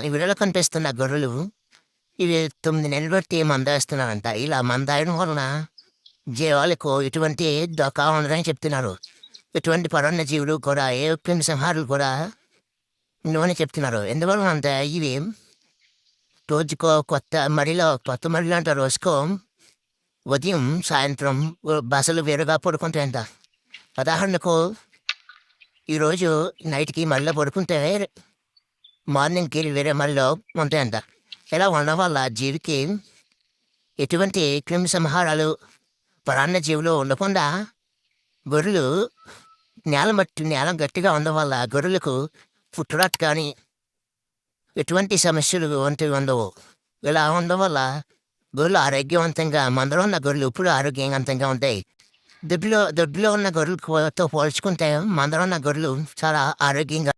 ఈ వీడియోలో కనిపిస్తున్న గొర్రెలు ఇవి 9 నెలలు బట్టి మందేస్తున్నారంట. ఇలా మందాయడం వలన జీవాలకు ఎటువంటి డోకా ఉండదని చెప్తున్నారు. ఎటువంటి పరాన్న జీవులు కూడా ఏ సింహాలు కూడా ఉండవని చెప్తున్నారు. ఎందువలనంటే ఇవి రోజుకో కొత్త మడిలో అంట రోజుకో ఉదయం, సాయంత్రం బసలు వేరుగా పడుకుంటాయంట. ఉదాహరణకు ఈరోజు నైట్‌కి మడిలో పడుకుంటే మార్నింగ్‌కి వేరే మడిలో ఉంటాయంట. ఇలా ఉండడం వల్ల జీవికి ఎటువంటి క్రిమిసంహారాలు, పరాన్న జీవులు ఉండకుండా గొర్రెలు నేల గట్టిగా ఉండడం వల్ల గొర్రెలకు పుట్టురాట్ కానీ, ఎటువంటి సమస్యలు వంటివి ఉండవు. ఇలా ఉండడం వల్ల గొర్రెలు ఆరోగ్యవంతంగా మందలో ఉన్న గొర్రెలు ఇప్పుడు ఆరోగ్యవంతంగా ఉంటాయి. దొడ్లో ఉన్న గొర్రెలతో పోల్చుకుంటే మందలో ఉన్న గొర్రెలు చాలా ఆరోగ్యంగా